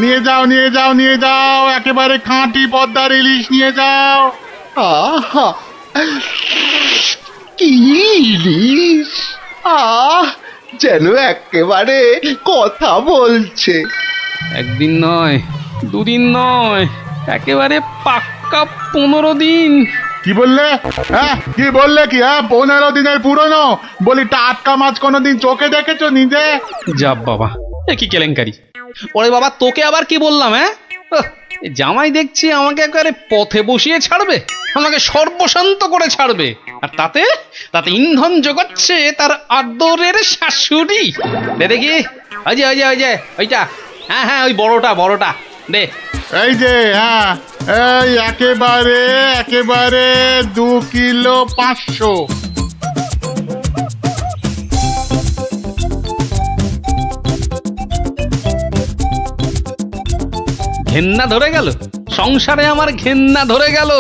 নিয়ে যাও নিয়ে যাও নিয়ে যাও, একেবারে খাঁটি পদ্মার ইলিশ নিয়ে যাও। আহা, কি ইলিশ! যেন একেবারে কথা বলছে। একদিন নয়, দুদিন নয়, একেবারে পাক্কা 15 দিন। কি বললে? হ্যাঁ, কি বললে? কি? হ্যাঁ, 15 দিনের পুরনো? বলি টাটকা মাছ কোনোদিন চোখে দেখেছো নিজে? যা বাবা, এ কি কেলেঙ্কারি! ওরে বাবা, তোকে আবার কি বললাম? হ্যাঁ, এ জামাই দেখছি আমাকে একেবারে পথে বসিয়ে ছাড়বে, আমাকে সর্বশান্ত করে ছাড়বে। আর তাতে তাতে ইন্ধন জোগাচ্ছে তার আদরের শাশুড়ি। দে দেখি, ওই যে ওই যে ওই যে ওইটা, হ্যাঁ হ্যাঁ, ওই বড়টা বড়টা দে। এই যে, হ্যাঁ, এই একেবারে একেবারে 2 কিলো 500। ঘেন্না ধরে গেল, সংসারে আমার ঘেন্না ধরে গেল।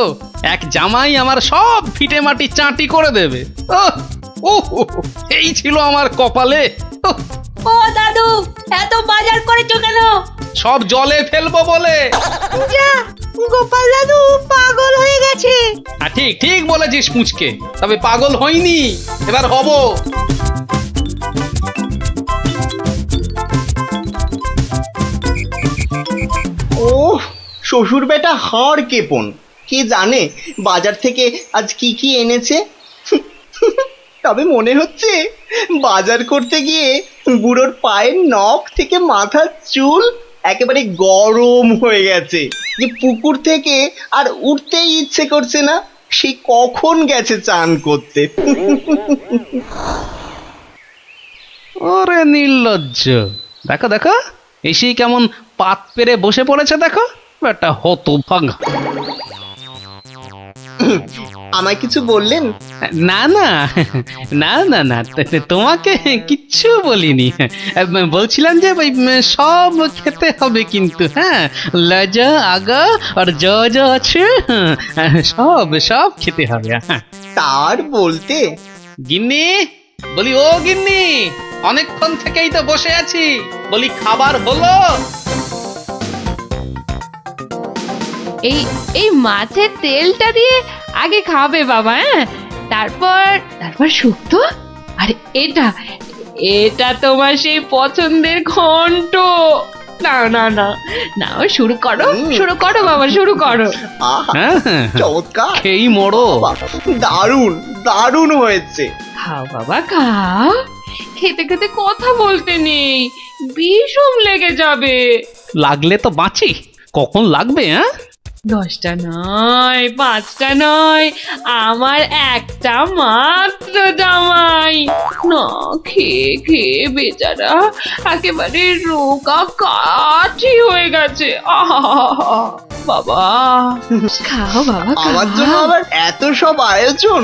এক জামাই আমার সব ফিটে মাটি চাটি করে দেবে। এই ছিল আমার কপালে। ওহ, ও দাদু, এত বাজার করেছো কেন? সব জলে ফেলবো বলে। যা, গোপাল দাদু পাগল হয়ে গেছে। ঠিক ঠিক বলেছিস পুচকে, তবে পাগল হইনি, এবার হব। ও শ্বশুর বেটা হাড় কেপন, কে জানে বাজার থেকে আজ কি কি এনেছে। তবে মনে হচ্ছে বাজার করতে গিয়ে বুড়োর পায়ের নখ থেকে মাথার চুল একেবারে গরম হয়ে গেছে, যে পুকুর থেকে আর উঠতেই ইচ্ছে করছে না। সে কখন গেছে চান করতে। ওরে নির্লজ্জ, দেখো দেখো, এসেই কেমন পাত পেরে বসে পড়েছে দেখো, একটা হতভাগা। আমায় কিছু বললেন? না না না না না, তোমাকে কিচ্ছু বলিনি। বলছিলাম যে ওই সব খেতে হবে কিন্তু, হ্যাঁ, লজা আগা আর যা যা আছে সব সব খেতে হবে। হ্যাঁ, তার বলতে গিন্নি, বলি ও গিন্নি, অনেকক্ষণ থেকেই তো বসে আছি, বলি খাবার হলো? এই এই মাছের তেলটা দিয়ে আগে খাবে বাবা, হ্যাঁ, তারপর তারপর শুক্তো। আর এটা এটা তোমার সেই পছন্দের ঘন্ট। না না না না, শুরু করো শুরু করো বাবা, শুরু করো। আহা, হ্যাঁ হ্যাঁ, চমৎকার, খেই মরো। বাহ, দারুণ দারুণ হয়েছে। খাও বাবা খাও, খেতে খেতে কথা বলতে নেই, বিষম লেগে যাবে। লাগলে তো বাঁচি, কখন লাগবে? হ্যাঁ, 10টা নয়, 5টা নয়, আমার একটা মাত্র জামাই। না খেয়ে খেয়ে বেচারা একেবারে রোগা কাঠি হয়ে গেছে। আহা বাবা, খাও বাবা আমার জন্য খাও। আবার এত সব আয়োজন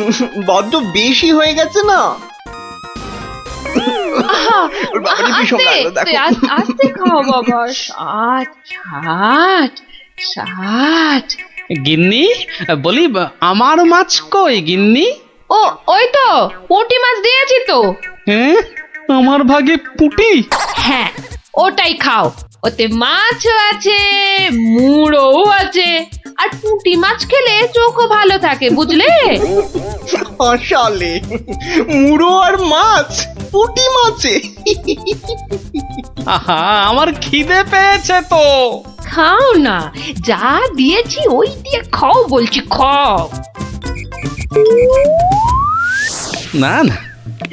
বড্ড বেশি হয়ে গেছে না? আহা, ওর বাবারই ভীষণ আস্তে, লাগলো, দেখো। আস্তে খাও বাবা। 60 60 60। গিন্নি, বলি আমার মাছ কই গিন্নি? ও ওই তো পুঁটি মাছ দিয়েছি তো। হ্যাঁ, আমার ভাগে পুটি। হ্যাঁ, ওটাই খাও, ওতে মাছও আছে, মুড়োও আছে। আর পুঁটি মাছ খেলে চোখও ভালো থাকে, বুঝলে? আসলে মুড়ো আর মাছ, পুঁটি মাছে। আহা, আমার খিদে পেয়েছে তো। খাও না, যা দিয়েছি ওই দিয়ে খাও বলছি, খাও। না না,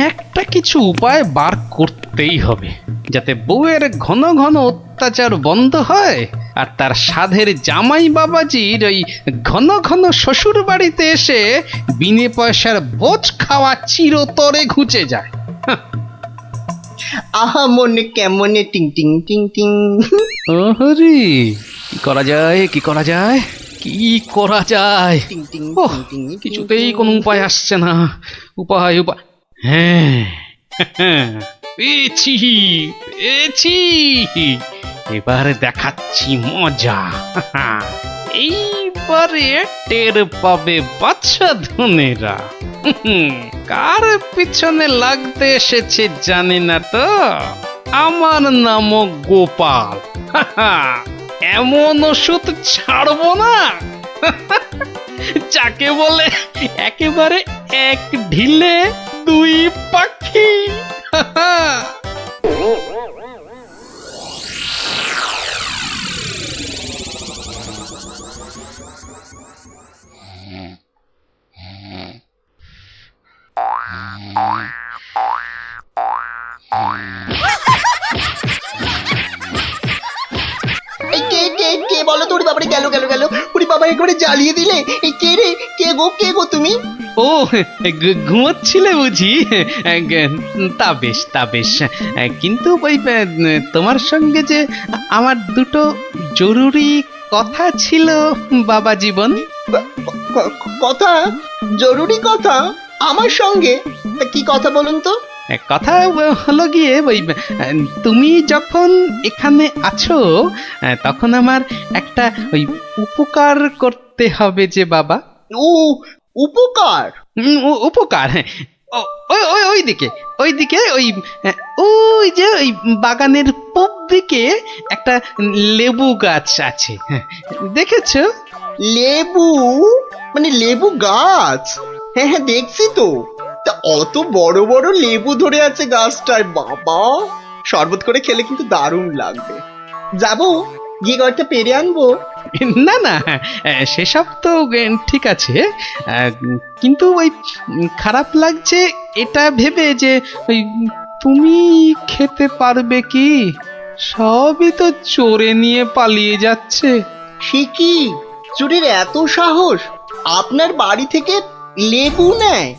একটা কিছু উপায় বার করতেই হবে, যাতে বউয়ের ঘন ঘন অত্যাচার বন্ধ হয়, আর তার সাধের জামাই বাবাজির ওই ঘন ঘন শ্বশুর বাড়িতে এসে বিনে পয়সার ভোজ খাওয়া চিরতরে ঘুচে যায়। আহা মনে কেমনে টিং টিং টিং টিং। ওহরি, কি করা যায়, কি করা যায়, কি করা যায়? টিং টিং ওহ, টিং টিং। কিছুতেই কোনো উপায় আসছে না। উপায় উপায়, হ্যাঁ পেয়েছি পেয়েছি, এবার দেখাচ্ছি মজা। এইবারে টের পাবে বাচ্চা ধনেরা কার পিছনে লাগতে এসেছে জানি না তো। আমার নামও গোপাল। এমন ওষুধ ছাড়বো না যাকে বলে একেবারে এক ঢিলে দুই পাখি। এই কে কে কে বলো তো? ওরে বাবারে, গেল গেল গেল! ওরে বাবা, একবারে জ্বালিয়ে দিলে! এই কে রে? কে গো তুমি? ও ঘুমোচ্ছিলে বুঝি? তা বেশ তা বেশ, কিন্তু ওই তোমার সঙ্গে যে আমার দুটো জরুরি কথা ছিল বাবা জীবন। কথা? জরুরি কথা? আমার সঙ্গে? তা কি কথা বলুন তো? কথা হলো গিয়ে ওই তুমি যখন এখানে আছো তখন আমার একটা ওই উপকার করতে হবে যে বাবা। ও, উপকার? উপকার, হ্যাঁ। ওইদিকে ওইদিকে ওই যে ওই বাগানের পূব দিকে একটা লেবু গাছ আছে, দেখেছো? লেবু? মানে লেবু গাছ? হ্যাঁ হ্যাঁ, দেখছি তো। তা অত বড় বড় লেবু ধরে আছে গাছটায়, বাবা! শরবত করে খেলে কিন্তু দারুণ লাগবে। যাবো, গিয়ে কয়েকটা পেরে আনবো। না না, সেসব তো ঠিক আছে, কিন্তু ওই খারাপ লাগছে এটা ভেবে যে ওই তুমি খেতে পারবে কি? সবই তো চোরে নিয়ে পালিয়ে যাচ্ছে। সে কি? চোরের এত সাহস? আপনার বাড়ি থেকে লেবু নেয়?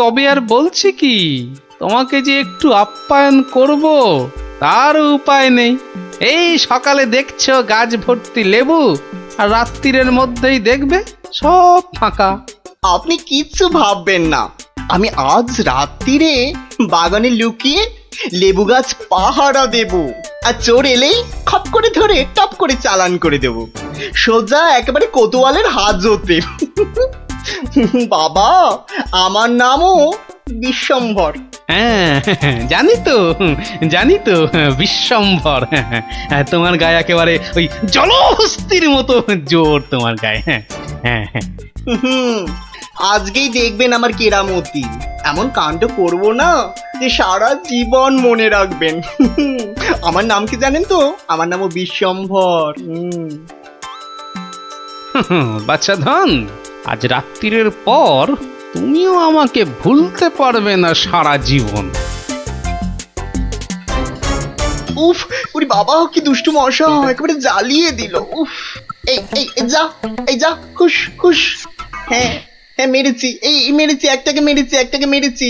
তবে আর বলছি কি, তোমাকে যে একটু আপ্যায়ন করব তার উপায় নেই। এই সকালে দেখছো গাছ ভর্তি লেবু, আর রাত্রিরের মধ্যেই দেখবে সব ফাঁকা। আপনি কিচ্ছু ভাববেন না, আমি আজ রাত্রিরে বাগানে লুকিয়ে লেবু গাছ পাহারা দেব, আর চোর এলেই খপ করে ধরে টপ করে চালান করে দেব, সোজা একেবারে কোতোয়ালের হাজতে। বাবা, আমার নামও বিশ্বম্ভর। হ্যাঁ, জানি তো বিশ্বম্ভর। তোমার গায়ে একেবারে ওই জলহস্তির মতো জোর তোমার গায়ে। হ্যাঁ হ্যাঁ, আজকেই দেখবেন আমার কেরামতি। এমন কাণ্ড করব না যে সারা জীবন মনে রাখবেন। আমার নাম কি জানেন তো? আমার নামও বিশ্বম্ভর। বাচ্চা ধন, আজ রাত্রিরের পর তুমিও আমাকে ভুলতে পারবে না সারা জীবন। উফ, ওরে বাবা, কি দুষ্টু মশা, একেবারে জ্বালিয়ে দিল। উফ, এই এই এই যা, এই যা, খুশ খুশ। হ্যাঁ হ্যাঁ, মেরেছি, এই মেরেছি, একটাকে মেরেছি।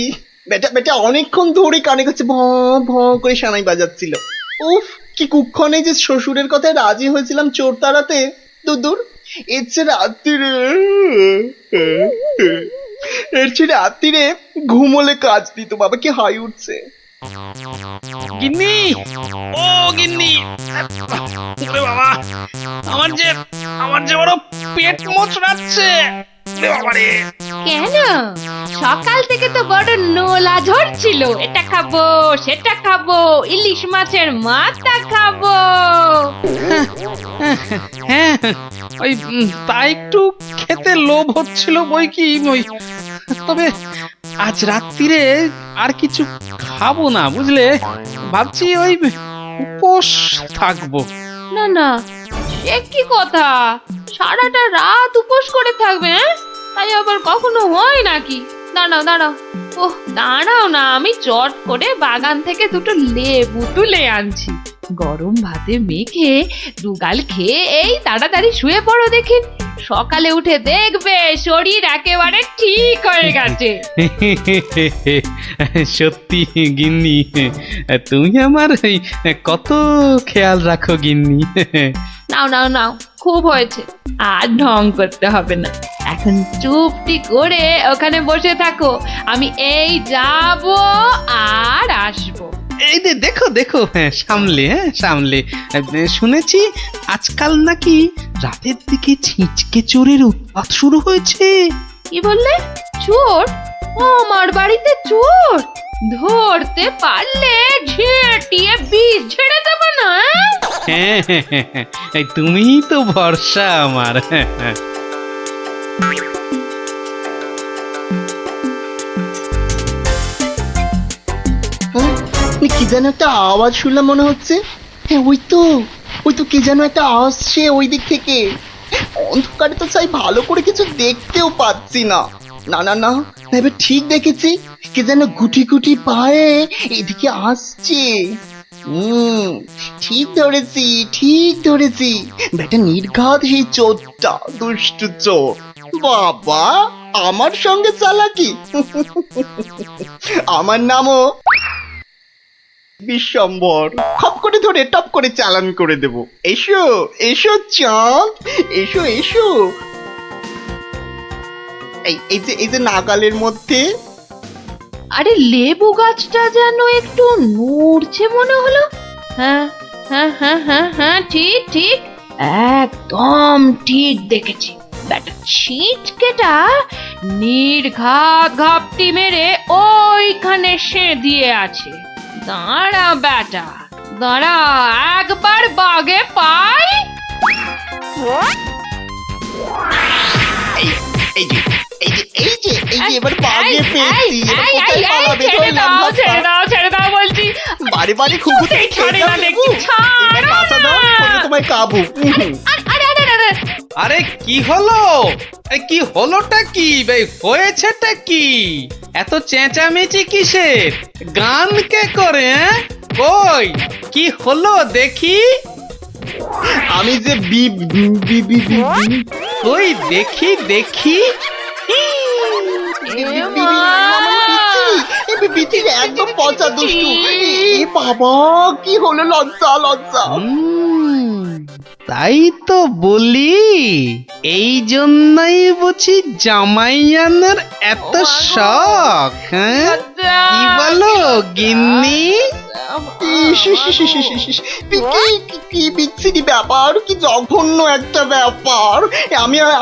বেটা অনেকক্ষণ ধরে কানে কাছে ভ ভ করে সানাই বাজাচ্ছিল। উফ, কি কুক্ষণে যে শ্বশুরের কথায় রাজি হয়েছিলাম চোর তাড়াতে। দূর, এর চেয়ে রাত্রিরে ঘুমোলে কাজ দিত। বাবা, কি হাই উঠছে! গিন্নি, ও গিন্নি, ওরে বাবা, আমার যে বড় পেট মোচড়াচ্ছে। কেন? সকাল থেকে তো বড় নোলা ঝরছিল, এটা খাবো সেটা খাবো, ইলিশ মাছের মাথা খাবো। হ্যাঁ, ওই তা একটু খেতে লোভ হচ্ছিল বই কি, ওই তবে আজ রাত্রিরে আর কিছু খাবো না, বুঝলে? ভাবছি ওই উপোস থাকবো। না, সে কি কথা? সারাটা রাত উপোস করে থাকবে? তাই আবার কখনো হয় নাকি? দাঁড়াও, ওহ দাঁড়াও না, আমি চট করে বাগান থেকে দুটো লেবু তুলে আনছি। গরম ভাতে মেখে দুগাল খেয়ে এই তাড়াতাড়ি শুয়ে পড়ো দেখি। সকালে উঠে দেখবে শরীর একেবারে ঠিক হয়ে গেছে। সত্যি গিন্নি, তুমি আমার কত খেয়াল রাখো গিন্নি। নাও, খুব হয়েছে, আর ঢং করতে হবে না। এখন চুপটি করে ওখানে বসে থাকো, আমি এই যাব আর আসবো। এই যে দেখো, সামলে। শুনেছি আজকাল নাকি রাতের দিকে ছিঁচকে চোরের উৎপাত শুরু হয়েছে। কি বললে? চোর? ও, আমার বাড়িতে চোর? ধরতে পারলে ঝেঁটিয়ে বীজ ছেড়ে দেবো না? হ্যাঁ, এই তুমিই তো ভরসা আমার। হ্যাঁ, কি যেন একটা আওয়াজ শুনলাম মনে হচ্ছে। হ্যাঁ, ওই তো কে যেন একটা আসছে ওই দিক থেকে। অন্ধকারে তো চাই ভালো করে কিছু দেখতেও পাচ্ছি না। না না না, এবার ঠিক দেখেছি, কে যেন গুটি গুটি পায়ে এদিকে আসছে। ঠিক ধরেছি, ঠিক ধরেছি, বেটা নির্ঘাত সেই চোরটা, দুষ্টু চোর। বাবা, আমার সঙ্গে চালাকি! আমার নামও বিশ্বম্বর। খপ করে ধরে টপ করে চালান করে দেব। এসো এসো চাঁদ, এসো এসো। এই যে নাগালের মধ্যে। আরে লেবু গাছটা যেন একটু নড়ছে মনে হলো। হ্যাঁ হ্যাঁ হ্যাঁ হ্যাঁ হ্যাঁ, ঠিক ঠিক, একদম ঠিক দেখেছি। ব্যাটা ছিটকেটা নির্ঘাত ঘাপটি মেরে ওইখানে সে দিয়ে আছে। দাঁড়া ব্যাটা, দাঁড়া, একবার বাগে পাই। এই এই যে এই যে এই যে এই যে এবার বাগে পেয়েছি। এবার এই, কোথায় এই, এই, পালাবে? ছেড়ে ধরলাম দাও, ধাপ্পা। ছেড়ে দাও, ছেড়ে দাও বলছি। বারে বারে খুকুতে ছাড়ে না দেখি, ছাড়ো এবার কাঁচা দাও, না। আমি তোমায় কাবু। আরে আরে আরে আরে, আরে কি হলো? কি হলোটা কি ভাই, হয়েছেটা কি? এত চেঁচামেচি কিসের? গান কে করে? কই কি হলো দেখি? আমি যে B B B B B কই দেখি দেখি। একদম পচা দুষ্টু। এ বাবা, কি হলো? লজ্জা লজ্জা। তাই তো বলি, এই জন্যই বুঝি জামাইয়ানের এত শখ। হ্যাঁ, কি বলো গিন্নি? কি বিচ্ছিরি ব্যাপার, কি জঘন্য একটা ব্যাপার।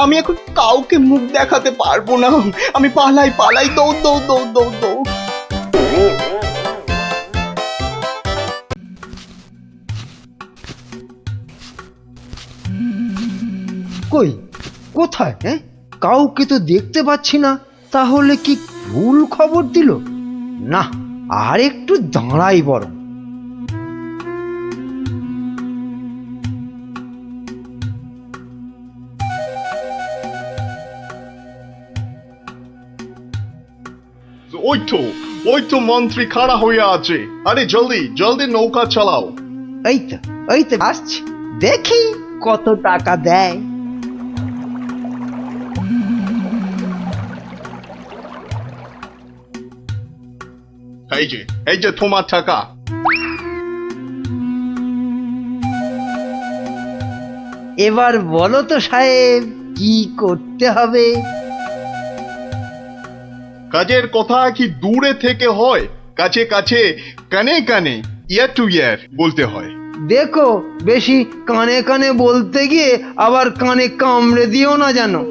আমি এখন কাউকে মুখ দেখাতে পারবো না। আমি পালাই পালাই, দৌড় দৌড় দৌড় দৌড় দৌড়। কই, কোথায়? হ্যাঁ, কাউকে তো দেখতে পাচ্ছি না। তাহলে কি ভুল খবর দিল? না, আর একটু দাঁড়াই বরং। ওই তো মন্ত্রী খাড়া হয়ে আছে। আরে জলদি জলদি নৌকা চালাও। এই তো আসছি, দেখি কত টাকা দেয়। এই যে তোমার টাকা। এবার বলো তো সাহেব, কি করতে হবে? কাজের কথা কি দূরে থেকে হয়? কাছে কাছে, কানে কানে, ইয়ার টু ইয়ার বলতে হয়। দেখো, বেশি কানে কানে বলতে গিয়ে আবার কানে কামড়ে দিও না জানো।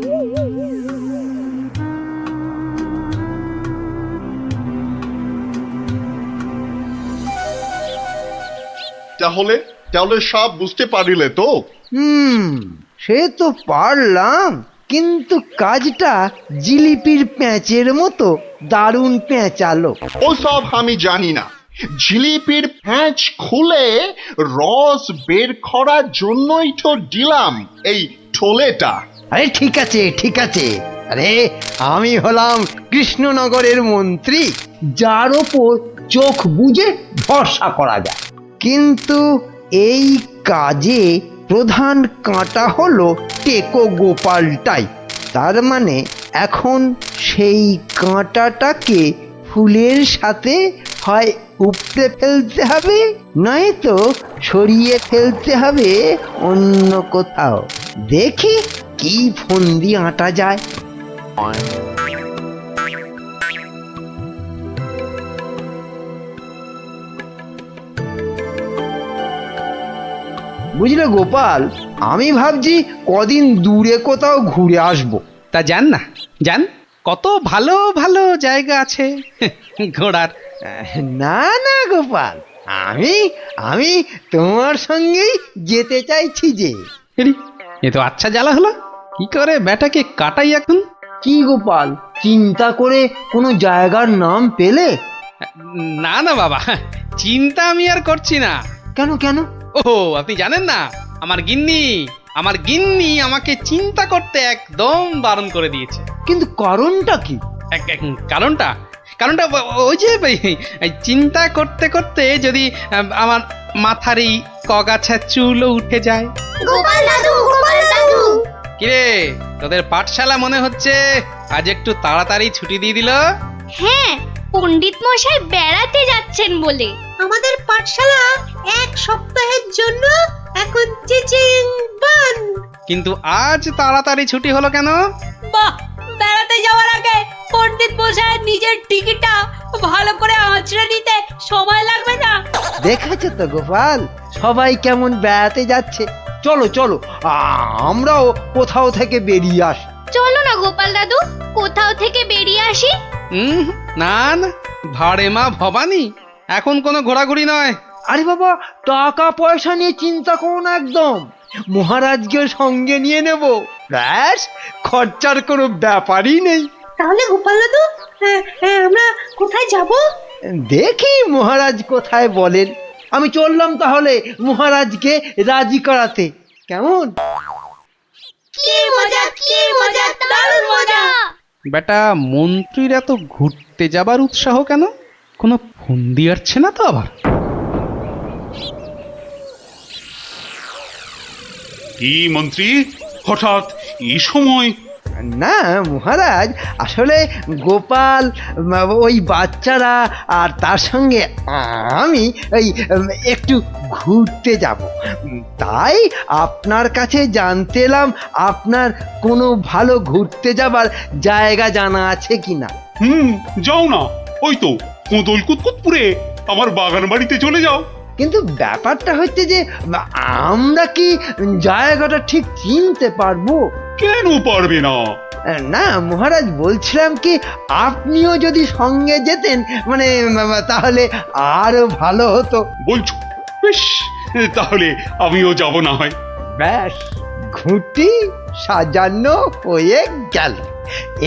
তাহলে তাহলে সব বুঝতে পারিলে তো? সে তো পারলাম, কিন্তু কাজটা জিলিপির প্যাঁচের মতো দারুণ প্যাঁচালো। ও সব আমি জানি না। জিলিপির প্যাঁচ খুলে রস বের করার জন্যই তো দিলাম এই ঠোলেটা। আরে ঠিক আছে ঠিক আছে, আরে আমি হলাম কৃষ্ণনগরের মন্ত্রী, যার ওপর চোখ বুজে ভরসা করা যায়। কিন্তু এই কাজে প্রধান কাঁটা হলো টেকো গোপালটাই। তার মানে এখন সেই কাঁটাটাকে ফুলের সাথে হয় উপড়ে ফেলতে হবে, নয়তো সরিয়ে ফেলতে হবে অন্য কোথাও। দেখি কি ফন্দি আঁটা যায়। বুঝলে গোপাল, আমি ভাবছি কদিন দূরে কোথাও ঘুরে আসবো। তা যান না, যান, কত ভালো ভালো জায়গা আছে ঘোরার। না না গোপাল, আমি আমি তোমার সঙ্গেই যেতে চাইছি যে। এরি, এ তো আচ্ছা জ্বালা হলো। কি করে বেটাকে কাটাই এখন? কি গোপাল, চিন্তা করে কোনো জায়গার নাম পেলে? না না বাবা, চিন্তা আমি আর করছি না। কেন কেন? ও আপনি জানেন না, আমার গিন্নি আমাকে চিন্তা করতে একদম বারণ করে দিয়েছে। কিন্তু কারণটা কি? কারণটা কারণটা ওই যে এই চিন্তা করতে করতে যদি আমার মাথার এই কগাছা চুলও উঠে যায়। গোপাল দাদু কিরে, তোদের পাঠশালা মনে হচ্ছে আজ একটু তাড়াতাড়ি ছুটি দিয়ে দিল। হ্যাঁ, পণ্ডিত মশাই বেড়াতে যাচ্ছেন বলে আমাদের পাঠশালা এক সপ্তাহের জন্য এখন চিচিং বন্ধ। কিন্তু আজ তাড়াতাড়ি ছুটি হলো কেন? বাহ, বেড়াতে যাওয়ার আগে পণ্ডিত মশাই নিজের টিকিটটা ভালো করে আঁচড়ে নিতে সময় লাগবে না? দেখেছো তো গোপাল, সবাই কেমন বেড়াতে যাচ্ছে। চলো চলো, আমরাও কোথাও থেকে বেরিয়ে আসি। চলো না গোপাল দাদু, কোথাও থেকে বেরিয়ে আসি। না না, ভাড়ে মা ভবানী, এখন কোনো ঘোরাঘুরি নয়। আরে বাবা, টাকা পয়সা নিয়ে চিন্তা করো না একদম। মহারাজকে সঙ্গে নিয়ে নেব, ব্যাস, খরচার কোনো ব্যাপারই নেই। তাহলে গোপাল দাদু, আমরা কোথায় যাব? দেখি মহারাজ কোথায় বলেন। আমি চললাম তাহলে মহারাজকে রাজি করাতে, কেমন? কি মজা, দারুণ মজা। বেটা মন্ত্রীর এত ঘুরতে যাবার উৎসাহ কেন? কোনো ফন্দি আসছে না তো আবার? কি মন্ত্রী, হঠাৎ এই সময়? না মহারাজ, আসলে গোপাল, ওই বাচ্চারা আর তার সঙ্গে আমি ওই একটু ঘুরতে যাব, তাই আপনার কাছে জানতে এলাম আপনার কোনো ভালো ঘুরতে যাবার জায়গা জানা আছে কিনা। যাও না, ওই তো কোদল কুতকুতপুরে আমার বাগান বাড়িতে চলে যাও। কিন্তু ব্যাপারটা হচ্ছে যে আমরা কি জায়গাটা ঠিক চিনতে পারবো? কেন পারবে না? না মহারাজ, বলছিলাম কি আপনিও যদি সঙ্গে যেতেন, মানে তাহলে আরো ভালো হতো। বলছো? বেশ, তাহলে আমিও যাব না হয়। ব্যাস, ঘুঁটি সাজানো হয়ে গেল।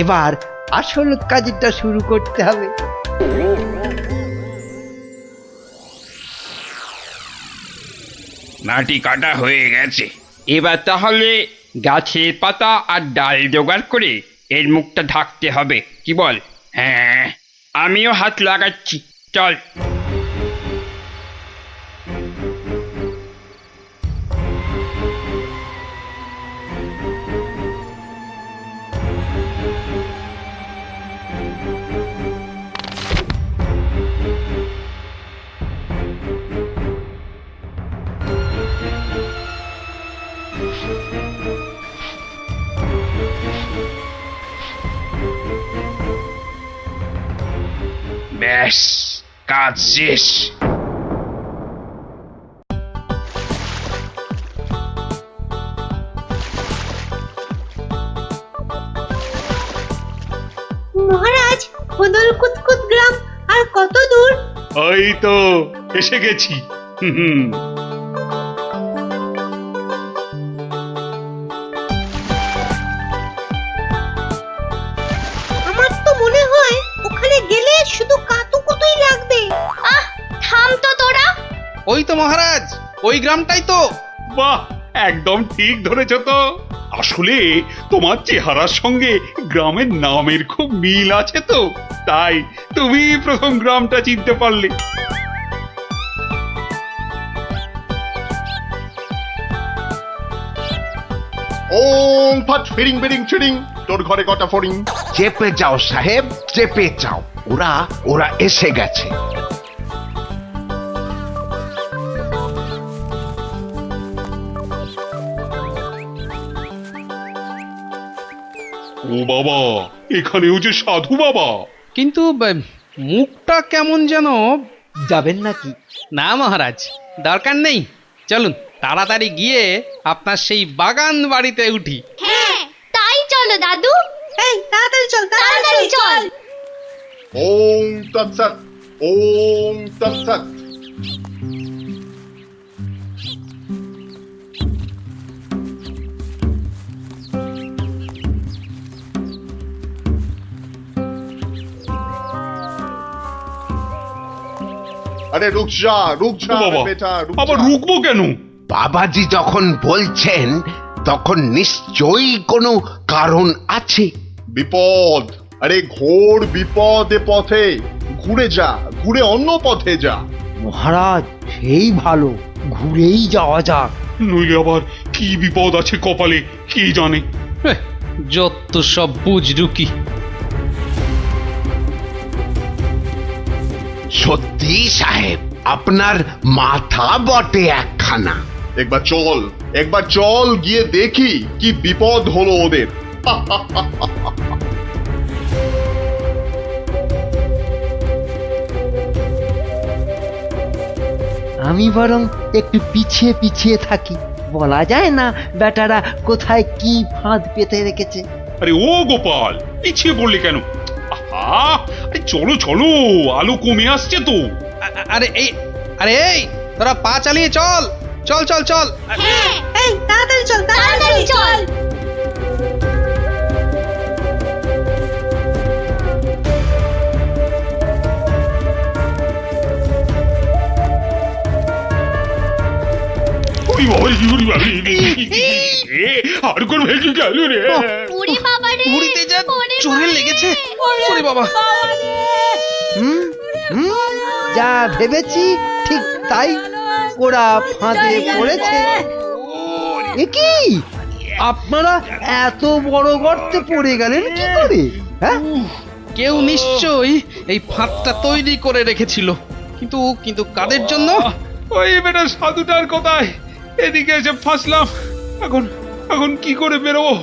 এবার আসল কাজটা শুরু করতে হবে। মাটি কাটা হয়ে গেছে, এবার তাহলে গাছের পাতা আর ডাল জোগাড় করে এর মুখটা ঢাকতে হবে, কি বল? হ্যাঁ, আমিও হাত লাগাচ্ছি, চল। ব্যাস, কাজ শেষ। মহারাজ, কোদল কুতকুত গ্রাম আর কত দূর? ওই তো এসে গেছি। আমার তো মনে হয় ওখানে গেলে শুধু কাতুকুতুই লাগবে। থাম তো তোরা। ওই তো মহারাজ, ওই গ্রামটাই তো। বাহ, একদম ঠিক ধরেছ তো। আসলে তোমার চেহারার সঙ্গে গ্রামের নামের খুব মিল আছে তো, তাই তুমি প্রথম গ্রামটা চিনতে পারলে। ওং ফট ফিরিং বিরিং চিরিং, তোর ঘরে কটা ফড়িং? চেপে যাও সাহেব, চেপে যাও, ওরা ওরা এসে গেছে। ও বাবা, এখানেও যে সাধু বাবা। কিন্তু মুখটা কেমন যেন। যাবেন নাকি? না মহারাজ, দরকার নেই, চলুন তাড়াতাড়ি গিয়ে আপনার সেই বাগান বাড়িতে উঠি। হ্যাঁ, তাই চলো দাদু। এই তাড়াতাড়ি চল, তাড়াতাড়ি চল। ওং তৎসৎ। ওম তৎসৎ। আরে রুক যা বাবা, বেটা, রুক আবার যা। রুকবো কেন? বাবাজি যখন বলছেন তখন নিশ্চয়ই কোনো কারণ আছে। বিপদ, আরে ঘোর বিপদ এ পথে। ঘুরে যা, ঘুরে অন্য পথে যা। মহারাজ সেই ভালো, ঘুরেই যাওয়া যাক। নইলে আবার কি বিপদ আছে কপালে কি জানে। যত সব বুঝরুকি। সত্যি সাহেব, আপনার মাথা বটে একখানা। একবার চল গিয়ে দেখি কি বিপদ হলো ওদের। আমি বরং একটু পিছিয়ে পিছিয়ে থাকি, বলা যায় না বেটারা কোথায় কি ফাঁদ পেতে রেখেছে। আরে ও গোপাল, পিছিয়ে পড়লে কেন? আহা, আরে চলো চলো, আলো কমে আসছে তো। আরে এই তোরা পা চালিয়ে চল চল চল চল। হ্যাঁ, এই তাড়াতাড়ি চল, তাড়াতাড়ি চল। ওরে বাবা, ওরে বাবা, আর কোন ভেঙে গেল রে। ওরে বাবা রে, ঘুরিতে যা চোরে লেগেছে। ওরে বাবা, হুম হুম, যা ভেবেছি ঠিক তাই, ওরা ফাঁদে পড়েছে। এ কি, আপনারা এত বড় গর্তে পড়ে গেলেন কি করে? হ্যাঁ, কেউ নিশ্চয়ই এই ফাঁদটা তৈরি করে রেখেছিল, কিন্তু কিন্তু কাদের জন্য? ওই বেটা সাধুটার কথায় এদিকে এসে ফাঁসলাম। এখন এখন কি করে বেরোবো?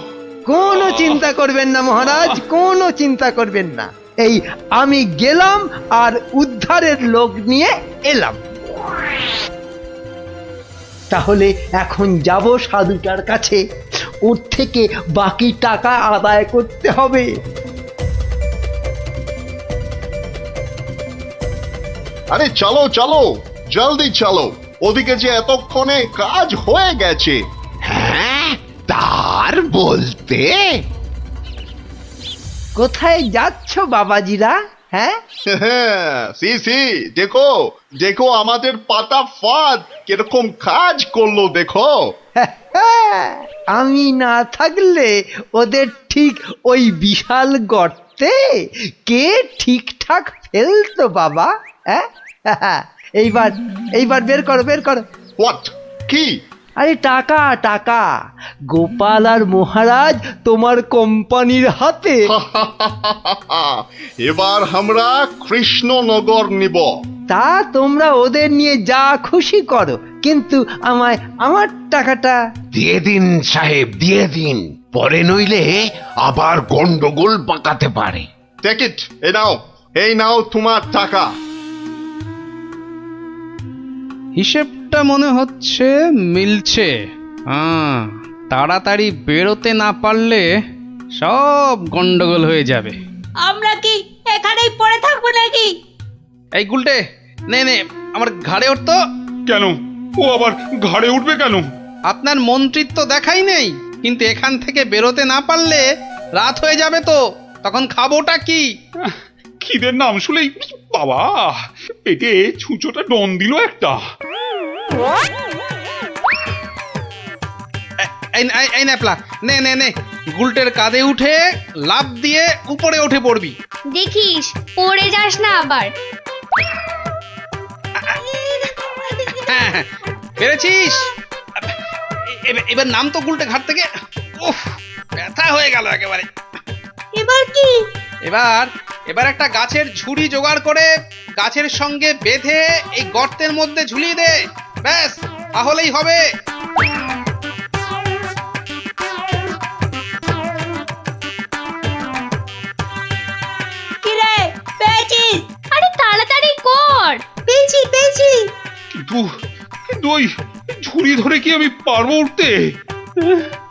কোনো চিন্তা করবেন না মহারাজ, কোনো চিন্তা করবেন না। এই আমি গেলাম আর উদ্ধারের লোক নিয়ে এলাম। তাহলে এখন যাব সাধুটার কাছে, ওর থেকে বাকি টাকা আদায় করতে হবে। আরে চলো চলো, জলদি চলো, ওদিকে যে এতক্ষণে কাজ হয়ে গেছে। হ্যাঁ, তার বলতে কোথায় যাচ্ছ বাবাজিরা? হ্যাঁ, সি দেখো দেখো আমাদের পাতা ফাঁদ কিরকম কাজ করলো দেখো। আমি না থাকলে ওদের ঠিক ওই বিশাল গর্তে কে ঠিকঠাক ফেলতো বাবা? হ্যাঁ, এইবার এইবার বের করো, বের করো। হোয়াট, কি? আরে টাকা টাকা, গোপাল আর মহারাজ তোমার কোম্পানির হাতে। এবার আমরা কৃষ্ণনগর নিব। তা তোমরা ওদের নিয়ে যা খুশি করো, কিন্তু আমায় আমার টাকাটা দিয়ে দিন সাহেব, দিয়ে দিন, পরে নইলে আবার গন্ডগোল পাকাতে পারে। টেক ইট, এই নাও তোমার টাকা। হিসেবটা মনে হচ্ছে মিলছে। হ্যাঁ, তাড়াতাড়ি বেরোতে না পারলে সব গন্ডগোল হয়ে যাবে। আমরা কি এখানেই পড়ে থাকবো নাকি? এই গুলটে, নে নে আমার ঘাড়ে উঠতো। কেন, ও আবার ঘাড়ে উঠবে কেন? আপনার মন্ত্রিত্ব দেখাই নেই, কিন্তু এখান থেকে বেরোতে না পারলে রাত হয়ে যাবে তো, তখন খাবোটা কি? খিদের নাম শুলেই বাবা পেটে ছুঁচোটা ডন দিল একটা। এই ন্যাপলা, নে নে নে, গুলটের কাঁধে উঠে লাফ দিয়ে উপরে উঠে পড়বি। দেখিস পড়ে যাস না আবার। হ্যাঁ হ্যাঁ, পেরেছিস। এবার নাম তো গুলটে ঘাট থেকে। উফ, ব্যথা হয়ে গেল একেবারে। এবার কি? এবার একটা গাছের ঝুড়ি জোগাড় করে গাছের সঙ্গে বেঁধে এই গর্তের মধ্যে ঝুলিয়ে দে, ব্যাস তাহলেই হবে। কিরে, পেয়েছিস? আরে তাড়াতাড়ি কর। পেয়েছি পেয়েছি। কিন্তু ওই ঝুড়ি ধরে কি আমি পারবো উঠতে?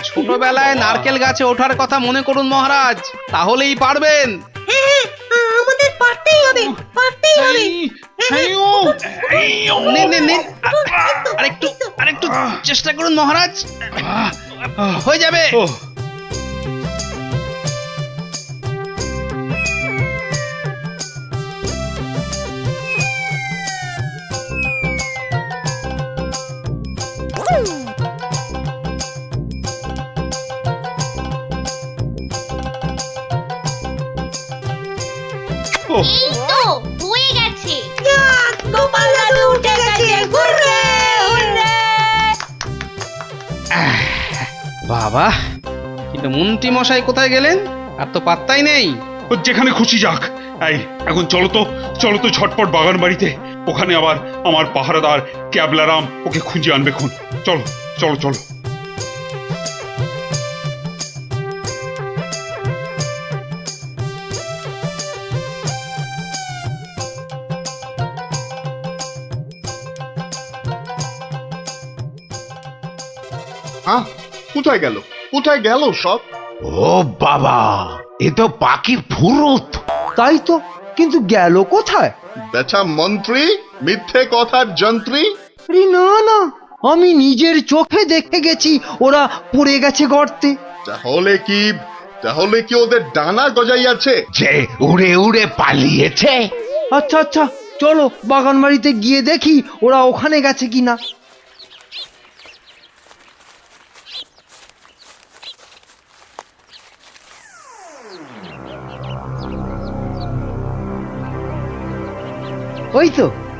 ছোটবেলায় নারকেল গাছে ওঠার কথা মনে করুন মহারাজ, তাহলেই পারবেন। হ্যাঁ হ্যাঁ, আমাদের পারতেই হবে পারতেই হবে আরেকটু চেষ্টা করুন মহারাজ, হয়ে যাবে। এই তো হয়ে গেছে গোপাল দাদু উঠে গেছে হুররে হুররে বাবা, কিন্তু মন্ত্রী মশাই কোথায় গেলেন? আর তো পাত্তাই নেই। ও যেখানে খুশি যাক। এই এখন চলো তো ঝটপট বাগান বাড়িতে, ওখানে আবার আমার পাহারাদার ক্যাবলারাম ওকে খুঁজে আনবে খুন। চলো চলো চলো। হ্যাঁ, কোথায় গেল কোথায় গেল সব? ও বাবা, এ তো পাখির ফুরুত। তাই তো, কিন্তু গেল কোথায়? বেটা মন্ত্রী, মিথ্যে কথার যন্ত্রী। আরে না না, আমি নিজের চোখে দেখে গেছি ওরা পড়ে গেছে গর্তে। তাহলে কি ওদের ডানা গজাইয়াছে? যে উড়ে উড়ে পালিয়েছে। আচ্ছা আচ্ছা, চলো বাগান বাড়িতে গিয়ে দেখি ওরা ওখানে গেছে কিনা।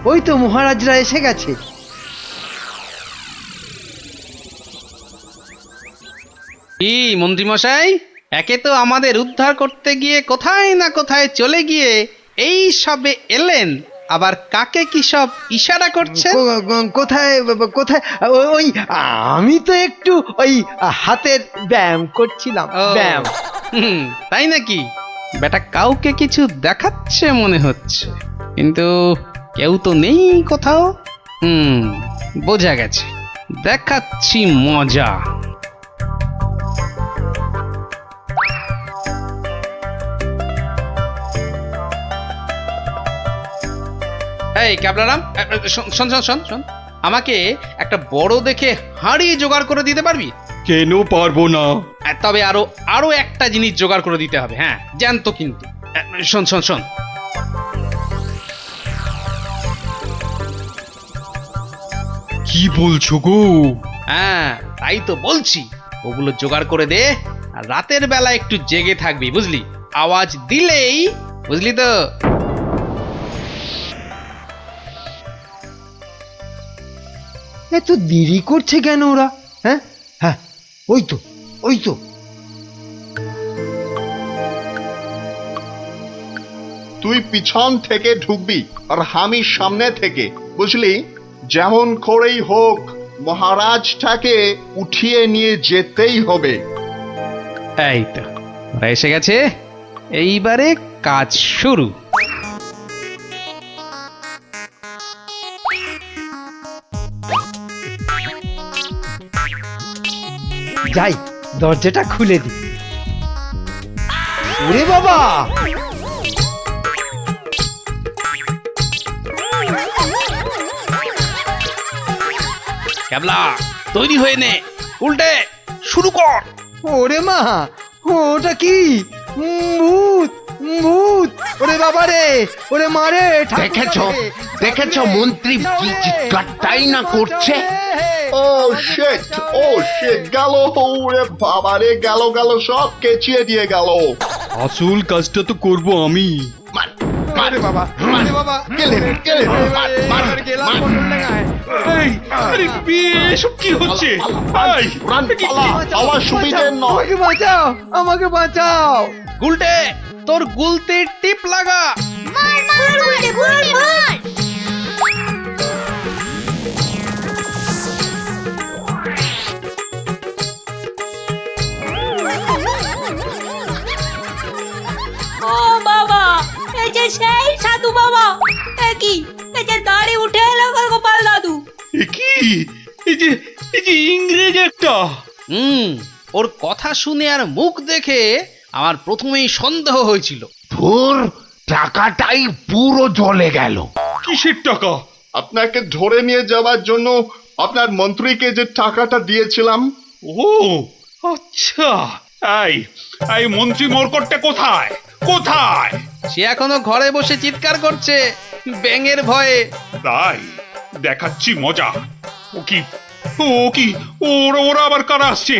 ওই তো মহারাজরা এসে গেছে। কি মন্ত্রী মশাই, একে তো আমাদের উদ্ধার করতে গিয়ে কোথায় না কোথায় চলে গিয়ে এই সবে এলেন, আবার কাকে কি সব ইশারা করছেন? কোথায় কোথায়? ওই আমি তো একটু ওই হাতের ব্যায়াম করছিলাম। ও, ব্যায়াম। তাই নাকি? বেটা কাউকে কিছু দেখাচ্ছে মনে হচ্ছে, কিন্তু কেউ তো নেই কোথাও। বোঝা গেছে, দেখাচ্ছি মজা। এই ক্যাবলারাম, শোন শোন শোন শোন, আমাকে একটা বড় দেখে হাঁড়ি জোগাড় করে দিতে পারবি? কেন পারবো না? তবে আরো একটা জিনিস জোগাড় করে দিতে হবে। হ্যাঁ, জানতো কিন্তু। শোন শোন শোন, কি বলছো গো? হ্যাঁ তাই তো বলছি, ওগুলো জোগাড় করে দে, আর রাতের বেলা একটু জেগে থাকবি, বুঝলি? আওয়াজ দিলেই, বুঝলি তো? এত দেরি করছে কেন ওরা? হ্যাঁ হ্যাঁ, ওই তো। তুই পিছন থেকে ঢুকবি আর আমি সামনে থেকে, বুঝলি? যেমন করেই হোক মহারাজটাকে উঠিয়ে নিয়ে যেতেই হবে। এই তো ওরা এসে গেছে, এইবারে কাজ শুরু। যাই, দরজাটা খুলে দি। ওরে বাবা, ক্যাবলা তৈরি হয়ে নে, উল্টে শুরু কর। ওরে মা, ওটা কি? ভূত ভূত! ওরে বাবা রে, ওরে মারে! দেখেছো মন্ত্রী কি চিৎকারটাই না করছে। ও শিট, গেল! ওরে বাবা রে, গেল সব কেচিয়ে দিয়ে গেল। আসল কাজটা তো করব আমি। আরে বাবা, আরে বাবা, গেলেন, মার। এই, আরে এসব কি হচ্ছে? এই, রান, পালা, আমার সুবিধে নয়। আমাকে বাঁচাও! গুলটে, তোর গুলতির টিপ লাগা। মার উল্টে মার ও বাবা, এই যে সেই সাধু বাবা, কি এই যে দাঁড়ি উঠে এলো গোপাল দাদু। কি এই যে ইংরেজ একটা। ওর কথা শুনে আর মুখ দেখে আমার প্রথমেই সন্দেহ হয়েছিল। ধুর, টাকাটাই পুরো জ্বলে গেল। কিসের টাকা? আপনাকে ধরে নিয়ে যাওয়ার জন্য আপনার মন্ত্রীকে যে টাকাটা দিয়েছিলাম। ও আচ্ছা, এই এই মন্ত্রী মরকটটা কোথায়? কোথায়? সে এখনো ঘরে বসে চিৎকার করছে ব্যাঙের ভয়ে। তাই দেখাচ্ছি মজা। ও কি ও কি ওরা ওরা আবার কারা আসছে?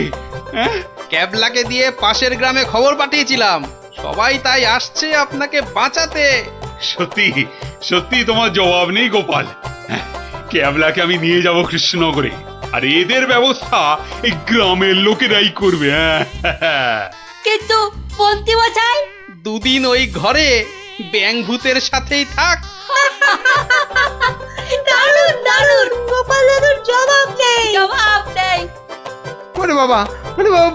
হ্যাঁ, ক্যাবলাকে দিয়ে পাশের গ্রামে খবর পাঠিয়েছিলাম, সবাই তাই আসছে আপনাকে বাঁচাতে। সত্যি সত্যি তোমার জবাব নেই গোপাল। হ্যাঁ, ক্যাবলাকে আমি নিয়ে যাব কৃষ্ণনগরে, আর এদের ব্যবস্থা এই গ্রামের লোকেরাই করবে। হ্যাঁ, কিন্তু মন্ত্রী মশাই, দুদিন ওই ঘরে ব্যাঙ ভূতের সাথেই থাক। দারুণ দারুণ, গোপাল দাদুর জবাব নেই। জবাব নেই। ওরে বাবা,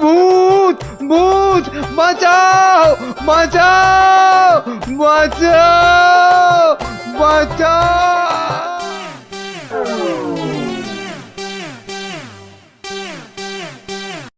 ভূত ভূত, বাঁচাও বাঁচাও বাঁচাও বাঁচাও।